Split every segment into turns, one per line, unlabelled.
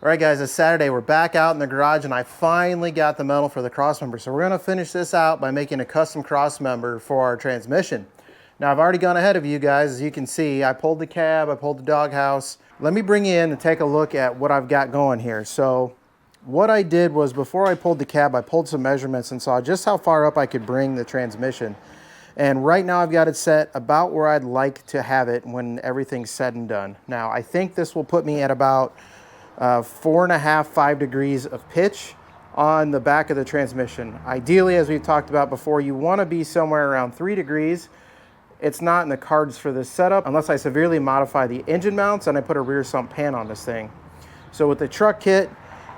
All right guys, it's Saturday. We're back out in the garage and I finally got the metal for the crossmember. So we're gonna finish this out by making a custom crossmember for our transmission. Now I've already gone ahead of you guys. As you can see, I pulled the cab, I pulled the doghouse. Let me bring you in and take a look at what I've got going here. So what I did was before I pulled the cab, I pulled some measurements and saw just how far up I could bring the transmission. And right now I've got it set about where I'd like to have it when everything's said and done. Now I think this will put me at about 4.5, 5 degrees of pitch on the back of the transmission. Ideally, as we've talked about before, you want to be somewhere around 3 degrees. It's not in the cards for this setup unless I severely modify the engine mounts and I put a rear sump pan on this thing. So with the truck kit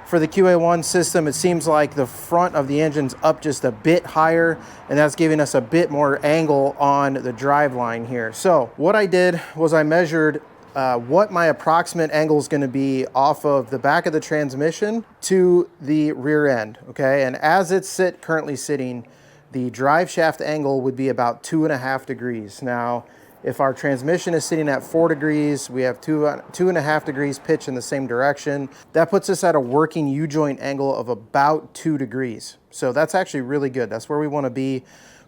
for the QA1 system, it seems like the front of the engine's up just a bit higher, and that's giving us a bit more angle on the driveline here. So what I did was I measured what my approximate angle is going to be off of the back of the transmission to the rear end, okay? And as it's currently sitting, the drive shaft angle would be about 2.5 degrees. Now, if our transmission is sitting at 4 degrees, we have 2.5 degrees pitch in the same direction. That puts us at a working U-joint angle of about 2 degrees. So that's actually really good. That's where we want to be.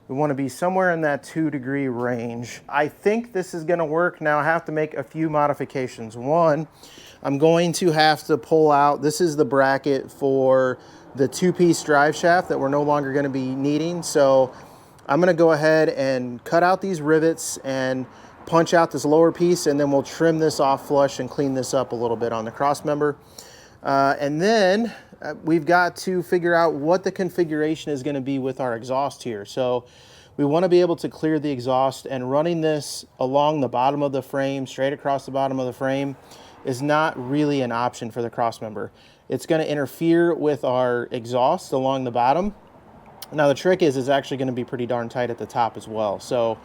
We want to be somewhere in that 2 degree range. I think this is going to work. Now I have to make a few modifications. One, I'm going to have to pull out, this is the bracket for the 2-piece drive shaft that we're no longer going to be needing. So I'm going to go ahead and cut out these rivets and punch out this lower piece, and then we'll trim this off flush and clean this up a little bit on the crossmember. And then we've got to figure out what the configuration is going to be with our exhaust here. So we want to be able to clear the exhaust, and running this along the bottom of the frame, straight across the bottom of the frame, is not really an option for the crossmember. It's going to interfere with our exhaust along the bottom. Now the trick is it's actually going to be pretty darn tight at the top as well. So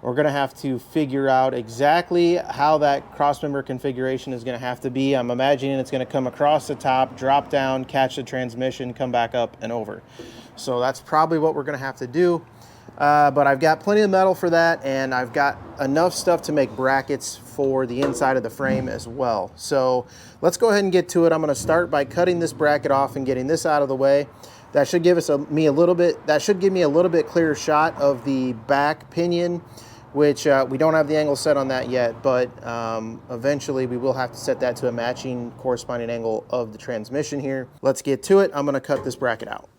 we're going to have to figure out exactly how that crossmember configuration is going to have to be. I'm imagining it's going to come across the top, drop down, catch the transmission, come back up and over. So that's probably what we're going to have to do. But I've got plenty of metal for that, and I've got enough stuff to make brackets for the inside of the frame as well. So let's go ahead and get to it. I'm going to start by cutting this bracket off and getting this out of the way. That should give me a little bit clearer shot of the back pinion, which we don't have the angle set on that yet, but eventually we will have to set that to a matching corresponding angle of the transmission here. Let's get to it. I'm going to cut this bracket out.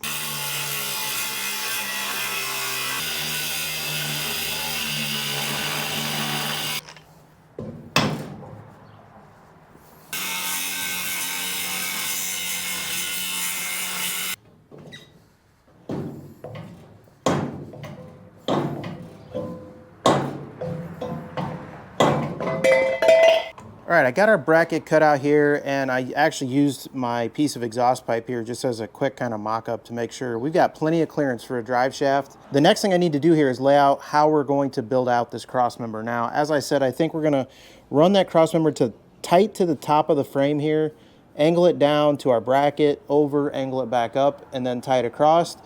All right, I got our bracket cut out here, and I actually used my piece of exhaust pipe here just as a quick kind of mock-up to make sure we've got plenty of clearance for a drive shaft. The next thing I need to do here is lay out how we're going to build out this crossmember. Now, as I said, I think we're gonna run that crossmember tight to the top of the frame here, angle it down to our bracket, over, angle it back up, and then tie it across.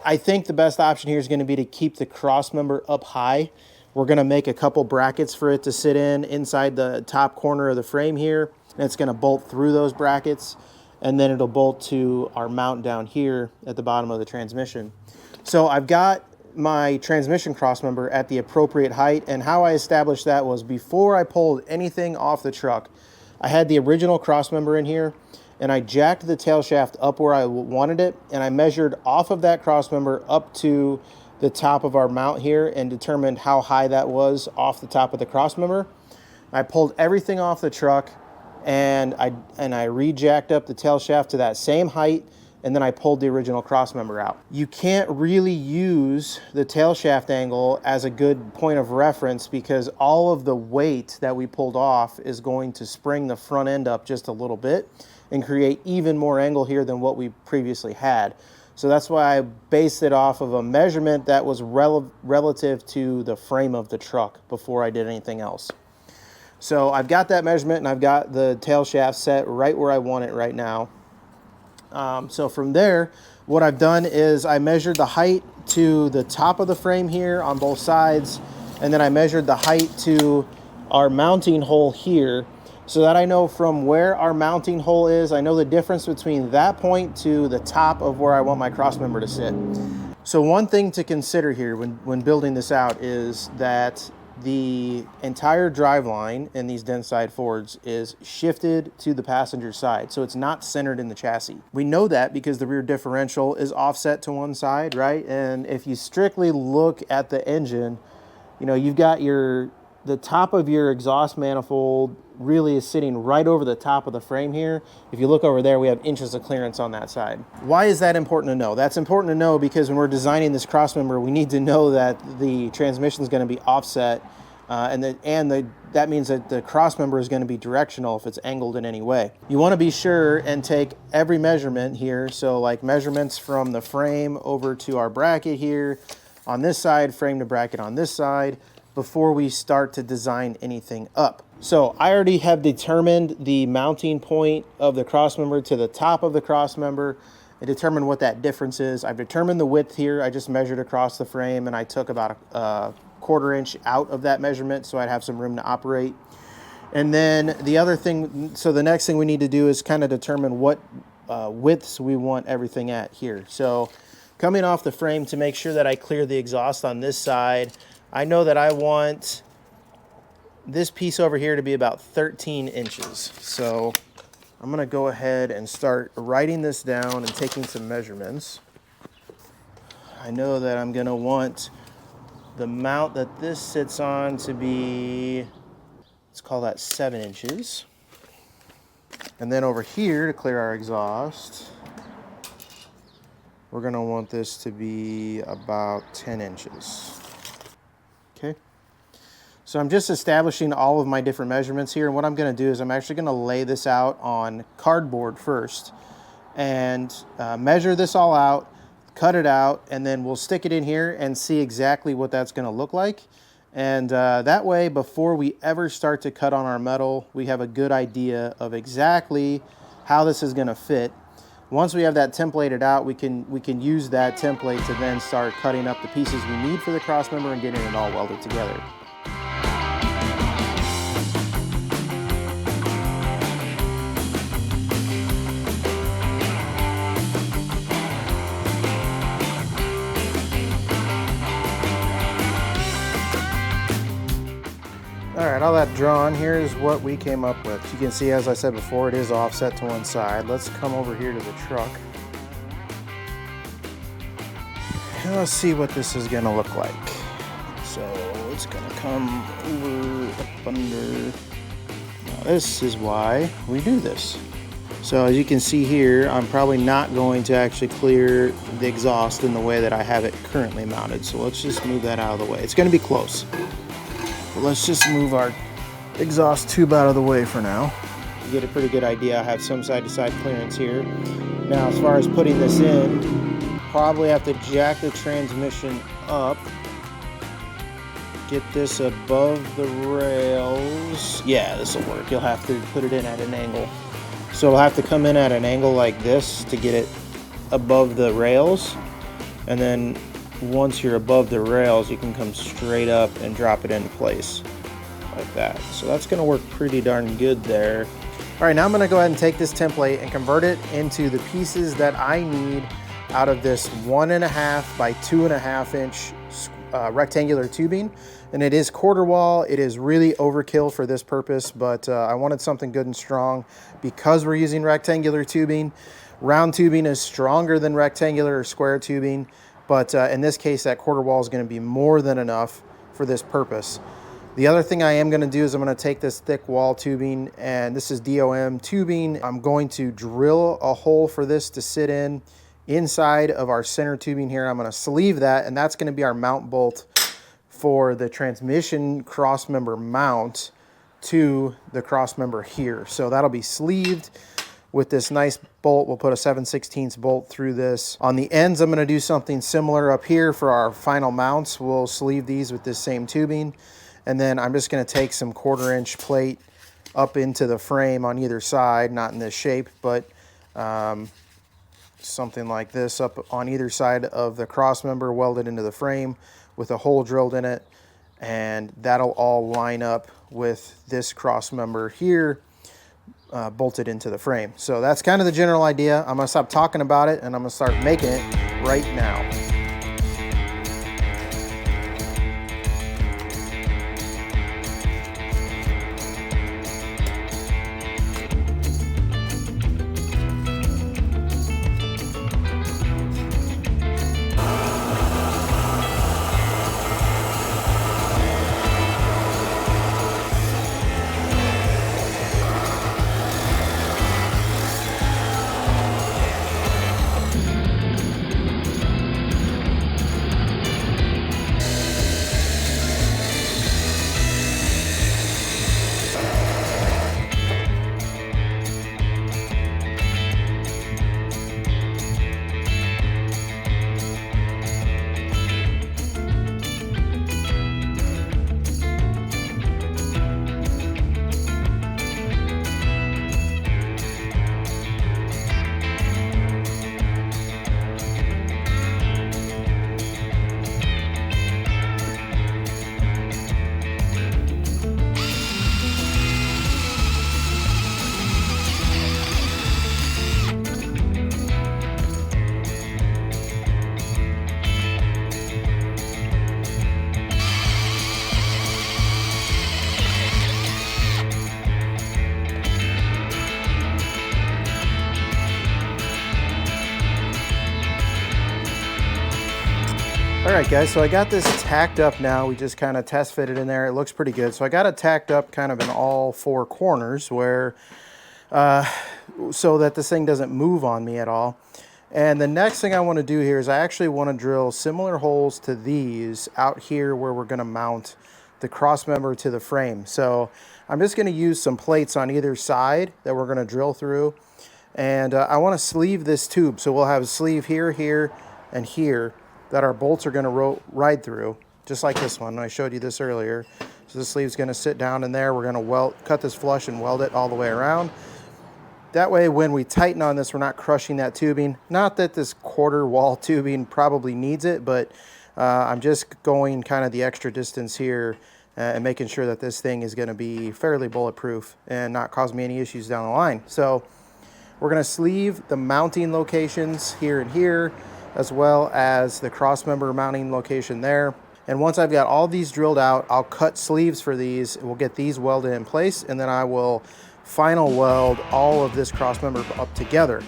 I think the best option here is gonna be to keep the crossmember up high. We're going to make a couple brackets for it to sit inside the top corner of the frame here. And it's going to bolt through those brackets, and then it'll bolt to our mount down here at the bottom of the transmission. So I've got my transmission crossmember at the appropriate height, and how I established that was before I pulled anything off the truck. I had the original crossmember in here, and I jacked the tail shaft up where I wanted it, and I measured off of that crossmember up to the top of our mount here and determined how high that was off the top of the crossmember. I pulled everything off the truck, and I re-jacked up the tail shaft to that same height, and then I pulled the original crossmember out. You can't really use the tail shaft angle as a good point of reference because all of the weight that we pulled off is going to spring the front end up just a little bit and create even more angle here than what we previously had. So that's why I based it off of a measurement that was relative to the frame of the truck before I did anything else. So I've got that measurement, and I've got the tail shaft set right where I want it right now. So from there, what I've done is I measured the height to the top of the frame here on both sides, and then I measured the height to our mounting hole here. so that I know from where our mounting hole is, I know the difference between that point to the top of where I want my cross member to sit. So one thing to consider here when building this out is that the entire driveline in these den side Fords is shifted to the passenger side, so it's not centered in the chassis. We know that because the rear differential is offset to one side, right? And if you strictly look at the engine, you know, you've got the top of your exhaust manifold really is sitting right over the top of the frame here. If you look over there, we have inches of clearance on that side. Why is that important to know? That's important to know because when we're designing this crossmember, we need to know that the transmission is going to be offset, that means that the crossmember is going to be directional if it's angled in any way. You want to be sure and take every measurement here, so like measurements from the frame over to our bracket here on this side, frame to bracket on this side, before we start to design anything up. So I already have determined the mounting point of the crossmember to the top of the crossmember and determined what that difference is. I've determined the width here. I just measured across the frame and I took about a 1/4 inch out of that measurement so I'd have some room to operate. And then the other thing, so the next thing we need to do is kind of determine what widths we want everything at here. So coming off the frame, to make sure that I clear the exhaust on this side, I know that I want this piece over here to be about 13 inches. So I'm gonna go ahead and start writing this down and taking some measurements. I know that I'm gonna want the mount that this sits on to be, let's call that 7 inches. And then over here, to clear our exhaust, we're gonna want this to be about 10 inches. Okay. So I'm just establishing all of my different measurements here. And what I'm gonna do is I'm actually gonna lay this out on cardboard first and measure this all out, cut it out, and then we'll stick it in here and see exactly what that's gonna look like. And that way, before we ever start to cut on our metal, we have a good idea of exactly how this is gonna fit. Once we have that templated out, we can use that template to then start cutting up the pieces we need for the crossmember and getting it all welded together. All right, all that drawn, here's what we came up with. You can see, as I said before, it is offset to one side. Let's come over here to the truck. And let's see what this is gonna look like. So it's gonna come over, up under. Now this is why we do this. So as you can see here, I'm probably not going to actually clear the exhaust in the way that I have it currently mounted. So let's just move that out of the way. It's gonna be close. But let's just move our exhaust tube out of the way for now. You get a pretty good idea. I have some side-to-side clearance here. Now, as far as putting this in, probably have to jack the transmission up. Get this above the rails. Yeah, this will work. You'll have to put it in at an angle. So it'll have to come in at an angle like this to get it above the rails. And then once you're above the rails, you can come straight up and drop it into place like that. So that's gonna work pretty darn good there. All right, now I'm gonna go ahead and take this template and convert it into the pieces that I need out of this 1.5 by 2.5 inch rectangular tubing. And it is quarter wall. It is really overkill for this purpose, but I wanted something good and strong because we're using rectangular tubing. Round tubing is stronger than rectangular or square tubing. But in this case, that quarter wall is going to be more than enough for this purpose. The other thing I am going to do is I'm going to take this thick wall tubing, and this is DOM tubing. I'm going to drill a hole for this to sit in inside of our center tubing here. I'm going to sleeve that, and that's going to be our mount bolt for the transmission crossmember mount to the crossmember here. So that'll be sleeved with this nice bolt. We'll put a 7/16 bolt through this. On the ends, I'm gonna do something similar up here for our final mounts. We'll sleeve these with this same tubing. And then I'm just gonna take some 1/4 inch plate up into the frame on either side, not in this shape, but something like this up on either side of the crossmember, welded into the frame with a hole drilled in it. And that'll all line up with this crossmember here. bolted into the frame. So that's kind of the general idea. I'm gonna stop talking about it and I'm gonna start making it right now. All right, guys, so I got this tacked up now. We just kind of test fitted in there. It looks pretty good. So I got it tacked up kind of in all four corners where, so that this thing doesn't move on me at all. And the next thing I want to do here is I actually want to drill similar holes to these out here where we're going to mount the cross member to the frame. So I'm just going to use some plates on either side that we're going to drill through. And I want to sleeve this tube. So we'll have a sleeve here, here, and here that our bolts are going to ride through, just like this one. I showed you this earlier. So the sleeve's going to sit down in there. We're going to cut this flush and weld it all the way around. That way, when we tighten on this, we're not crushing that tubing. Not that this quarter wall tubing probably needs it, but I'm just going kind of the extra distance here and making sure that this thing is going to be fairly bulletproof and not cause me any issues down the line. So we're going to sleeve the mounting locations here and here, as well as the cross member mounting location there. And once I've got all these drilled out, I'll cut sleeves for these. We'll get these welded in place, and then I will final weld all of this cross member up together.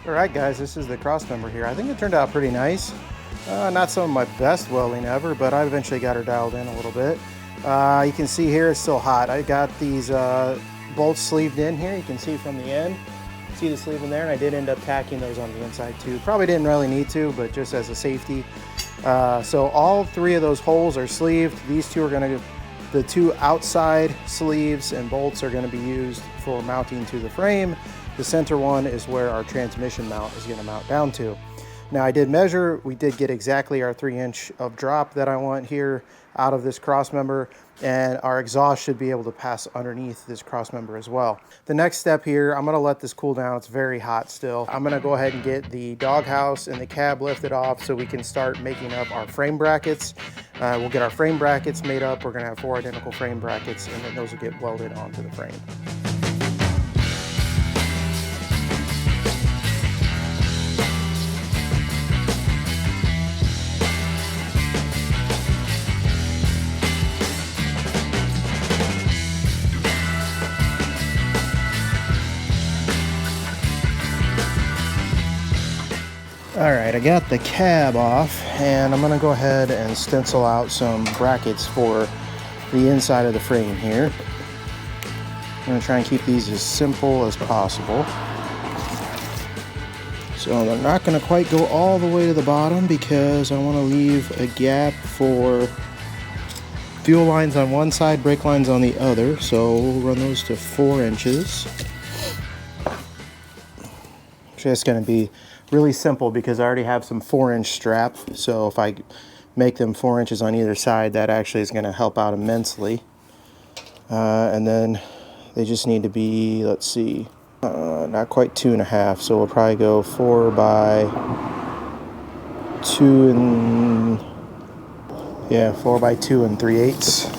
All right, guys, this is the cross member here. I think it turned out pretty nice. Not some of my best welding ever, but I eventually got her dialed in a little bit. You can see here it's still hot. I got these bolts sleeved in here. You can see from the end. See the sleeve in there, and I did end up tacking those on the inside too. Probably didn't really need to, but just as a safety. So all three of those holes are sleeved. These two are going to, the two outside sleeves and bolts are going to be used for mounting to the frame. The center one is where our transmission mount is going to mount down to. Now I did measure, we did get exactly our 3" of drop that I want here out of this cross member, and our exhaust should be able to pass underneath this cross member as well. The next step here, I'm gonna let this cool down. It's very hot still. I'm gonna go ahead and get the doghouse and the cab lifted off so we can start making up our frame brackets. We'll get our frame brackets made up. We're gonna have 4 identical frame brackets, and then those will get welded onto the frame. All right, I got the cab off, and I'm gonna go ahead and stencil out some brackets for the inside of the frame here. I'm gonna try and keep these as simple as possible. So they're not gonna quite go all the way to the bottom because I wanna leave a gap for fuel lines on one side, brake lines on the other. So we'll run those to 4 inches. Just gonna be really simple because I already have some 4-inch strap. So if I make them 4 inches on either side, that actually is gonna help out immensely. And then they just need to be, let's see, not quite 2.5. So we'll probably go 4 by 2 3/8.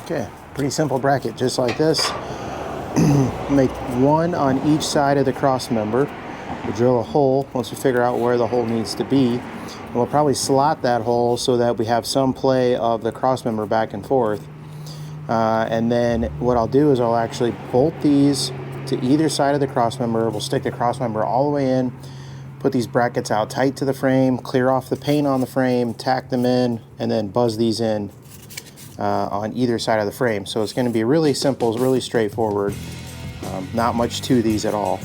Okay, pretty simple bracket, just like this. Make 1 on each side of the cross member. We'll drill a hole once we figure out where the hole needs to be. And we'll probably slot that hole so that we have some play of the cross member back and forth. And then what I'll do is I'll actually bolt these to either side of the cross member. We'll stick the cross member all the way in, put these brackets out tight to the frame, clear off the paint on the frame, tack them in, and then buzz these in on either side of the frame. So it's going to be really simple, it's really straightforward. Not much to these at all.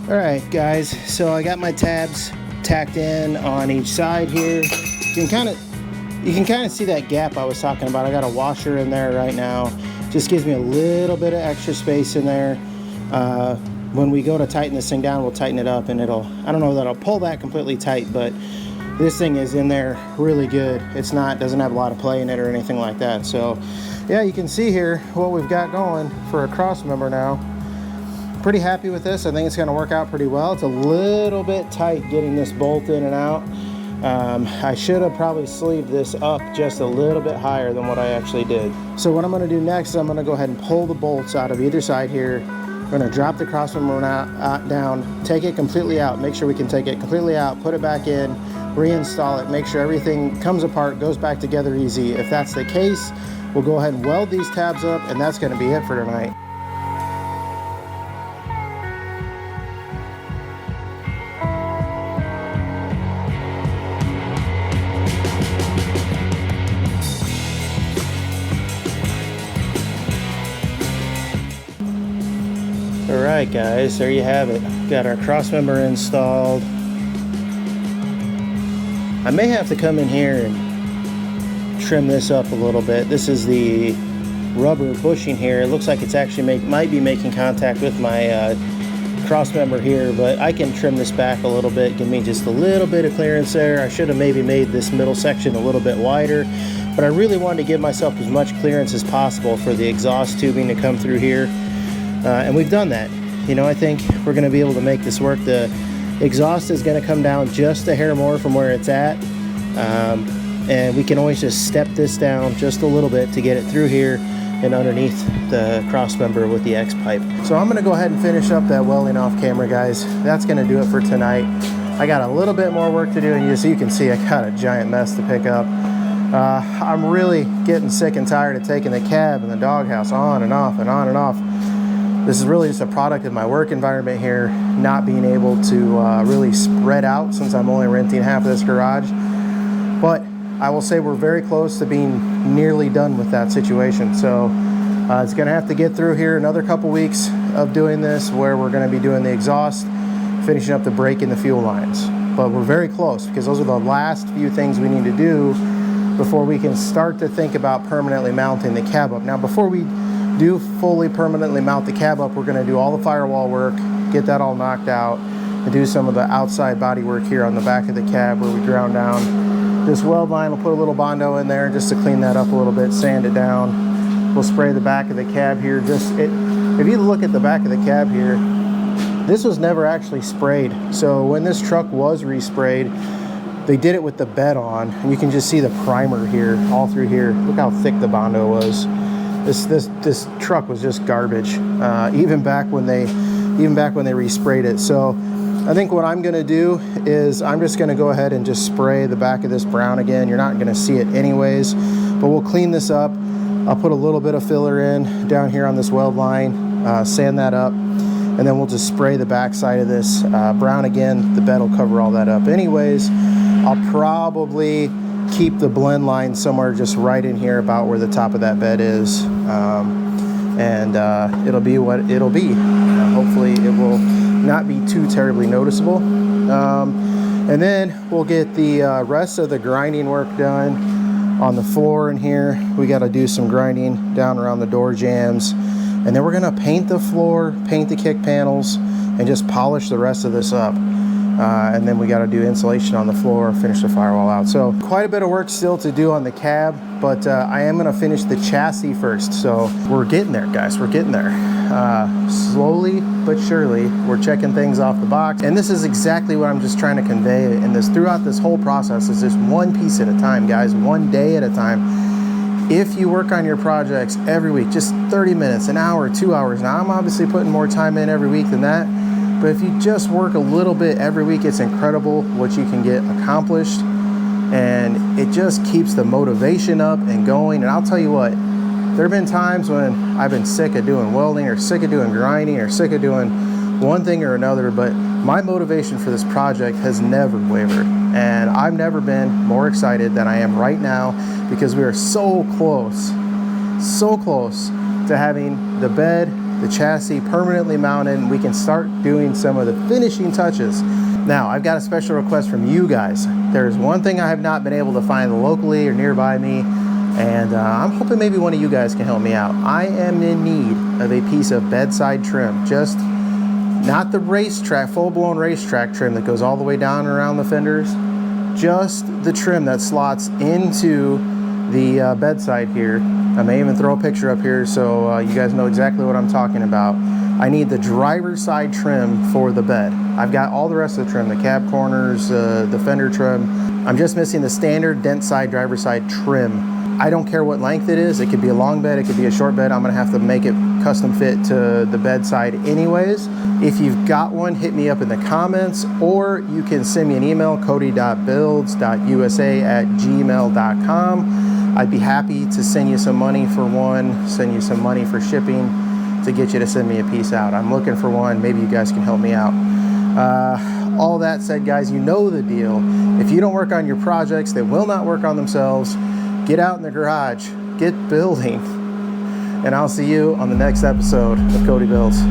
All right, guys, so I got my tabs tacked in on each side here. You can kind of see that gap I was talking about. I got a washer in there right now. Just gives me a little bit of extra space in there. When we go to tighten this thing down, we'll tighten it up, and I don't know that it'll pull that completely tight, but this thing is in there really good. Doesn't have a lot of play in it or anything like that. So yeah, you can see here what we've got going for a cross member now. Pretty happy with this. I think it's going to work out pretty well. It's a little bit tight getting this bolt in and out. I should have probably sleeved this up just a little bit higher than what I actually did. So what I'm going to do next is I'm going to go ahead and pull the bolts out of either side here. I'm going to drop the cross member down, take it completely out, make sure we can take it completely out, put it back in, reinstall it, make sure everything comes apart, goes back together easy. If that's the case, we'll go ahead and weld these tabs up, and that's going to be it for tonight. Alright guys, there you have it. Got our cross member installed. I may have to come in here and trim this up a little bit. This is the rubber bushing here. It looks like it's actually might be making contact with my cross member here, but I can trim this back a little bit, give me just a little bit of clearance there. I should have maybe made this middle section a little bit wider, but I really wanted to give myself as much clearance as possible for the exhaust tubing to come through here. And we've done that. You know, I think we're going to be able to make this work. The exhaust is going to come down just a hair more from where it's at. And we can always just step this down just a little bit to get it through here and underneath the cross member with the X pipe. So I'm going to go ahead and finish up that welding off camera, guys. That's going to do it for tonight. I got a little bit more work to do, and as you can see, I got a giant mess to pick up. I'm really getting sick and tired of taking the cab and the doghouse on and off and on and off. This is really just a product of my work environment here, not being able to really spread out since I'm only renting half of this garage. But I will say we're very close to being nearly done with that situation. So it's going to have to get through here another couple weeks of doing this, where we're going to be doing the exhaust, finishing up the brake and the fuel lines. But we're very close, because those are the last few things we need to do before we can start to think about permanently mounting the cab up. Now, before we do fully permanently mount the cab up, we're going to do all the firewall work, get that all knocked out, and do some of the outside body work here on the back of the cab where we ground down this weld line. We'll put a little Bondo in there just to clean that up a little bit, sand it down. We'll spray the back of the cab here. If you look at the back of the cab here, this was never actually sprayed. So when this truck was resprayed, they did it with the bed on, and you can just see the primer here, all through here. Look how thick the Bondo was. This truck was just garbage, even back when they resprayed it. So I think what I'm gonna do is I'm just gonna go ahead and just spray the back of this brown again. You're not gonna see it anyways, but we'll clean this up. I'll put a little bit of filler in down here on this weld line, sand that up, and then we'll just spray the back side of this brown again. The bed will cover all that up anyways. I'll probably keep the blend line somewhere just right in here about where the top of that bed is, and it'll be what it'll be. Hopefully it will not be too terribly noticeable, and then we'll get the rest of the grinding work done on the floor in here. We got to do some grinding down around the door jambs, and then we're gonna paint the floor, paint the kick panels, and just polish the rest of this up. And then we got to do insulation on the floor, finish the firewall out. So quite a bit of work still to do on the cab, but I am going to finish the chassis first. So we're getting there, guys. We're getting there. Slowly but surely, we're checking things off the box. And this is exactly what I'm just trying to convey in this throughout this whole process. Is just one piece at a time, guys, one day at a time. If you work on your projects every week, just 30 minutes, an hour, 2 hours. Now, I'm obviously putting more time in every week than that. But if you just work a little bit every week, it's incredible what you can get accomplished. And it just keeps the motivation up and going. And I'll tell you what, there have been times when I've been sick of doing welding or sick of doing grinding or sick of doing one thing or another, but my motivation for this project has never wavered. And I've never been more excited than I am right now, because we are so close to having the bed the chassis permanently mounted, and we can start doing some of the finishing touches. Now, I've got a special request from you guys. There's one thing I have not been able to find locally or nearby me, and I'm hoping maybe one of you guys can help me out. I am in need of a piece of bedside trim, just not the racetrack, full-blown racetrack trim that goes all the way down around the fenders, just the trim that slots into the bedside here. I may even throw a picture up here so you guys know exactly what I'm talking about. I need the driver's side trim for the bed. I've got all the rest of the trim, the cab corners, the fender trim. I'm just missing the standard dent side driver's side trim. I don't care what length it is. It could be a long bed, it could be a short bed. I'm gonna have to make it custom fit to the bedside anyways. If you've got one, hit me up in the comments, or you can send me an email, cody.builds.usa@gmail.com. I'd be happy to send you some money for one, send you some money for shipping to get you to send me a piece out. I'm looking for one. Maybe you guys can help me out. All that said, guys, you know the deal. If you don't work on your projects, they will not work on themselves. Get out in the garage, get building, and I'll see you on the next episode of Cody Builds.